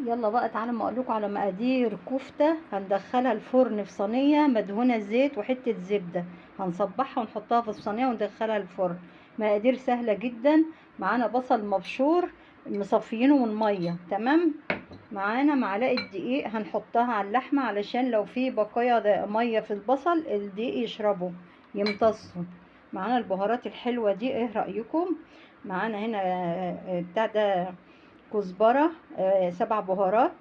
يلا بقى تعالوا ما اقولكم على مقادير كفته هندخلها الفرن في صينيه مدهونه زيت وحته زبده. هنصبحها ونحطها في الصينيه وندخلها الفرن. مقادير سهله جدا. معانا بصل مبشور مصفيينه من ميه، تمام. معانا معلقه دقيق هنحطها على اللحمه علشان لو في بقايا ميه في البصل الدقيق يشربه يمتصه. معانا البهارات الحلوه دي، ايه رايكم؟ معانا هنا بتاع ده كزبرة، 7 بهارات،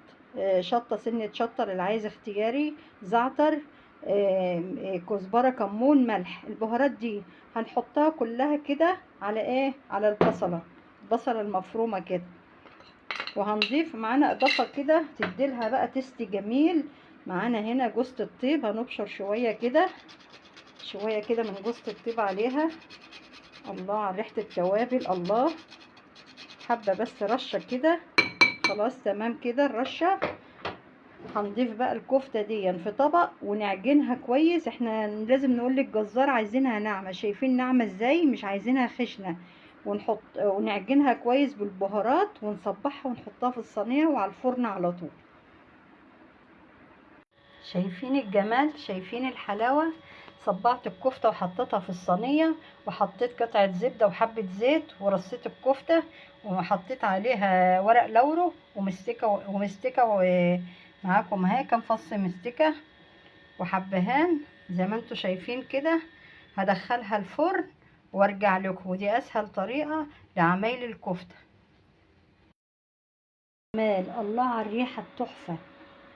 شطة، سنة شطة اللي عايز اختياري، زعتر، كزبرة، كمون، ملح. البهارات دي هنحطها كلها كده على ايه، على البصلة المفرومة كده. وهنضيف معانا اضافة كده تديلها بقى تست جميل. معانا هنا جوزة الطيب، هنبشر شوية كده شوية كده من جوزة الطيب عليها. الله على ريحة التوابل، الله. حبة بس رشة كده، خلاص تمام كده الرشه. هنضيف بقى الكفته دي في طبق ونعجنها كويس. احنا لازم نقول للجزار عايزينها ناعمه، شايفين ناعمه ازاي، مش عايزينها خشنه. ونحط ونعجنها كويس بالبهارات ونصبحها ونحطها في الصينيه وعلى الفرن على طول. شايفين الجمال، شايفين الحلاوه. صبعت الكفته وحطيتها في الصينيه، وحطيت قطعه زبده وحبه زيت ورصيت الكفته، وحطيت عليها ورق لورو ومستكه معاكم اهي كام فص مستكه وحبهان زي ما انتوا شايفين كده. هدخلها الفرن وارجع لكم، ودي اسهل طريقه لعمايل الكفته. جمال، الله على الريحه التحفه.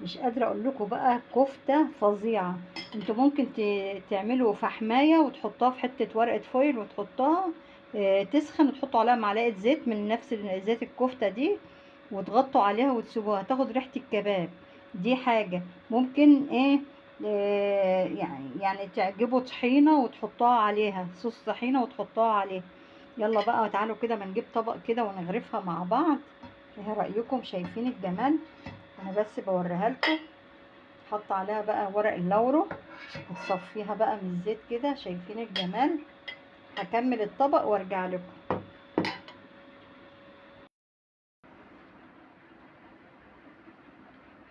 مش قادره اقول لكم بقى، كفته فظيعه. انتوا ممكن تعملوا فحمايه وتحطوها في حته ورقه فويل وتحطوها تسخن، وتحطوا عليها معلقه زيت من نفس زيت الكفته دي، وتغطوا عليها وتسيبوها تاخد ريحه الكباب. دي حاجه ممكن ايه، يعني تعجبوا طحينه وتحطوها عليها، صوص طحينه وتحطوها عليها. يلا بقى تعالوا كده ما نجيب طبق كده ونغرفها مع بعض. ايه رايكم؟ شايفين الجمال؟ انا بس بوريها لكم. حط عليها بقى ورق اللورو وتصفيها بقى من الزيت كده، شايفين الجمال؟ هكمل الطبق وارجع لكم.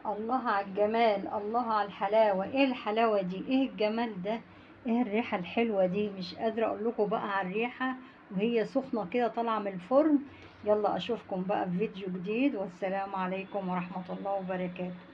الله على الجمال، الله على الحلاوه. ايه الحلاوه دي، ايه الجمال ده، ايه الريحه الحلوه دي. مش قادره اقول لكم بقى على الريحه وهي سخنه كده طالعه من الفرن. يلا اشوفكم بقى في فيديو جديد، والسلام عليكم ورحمه الله وبركاته.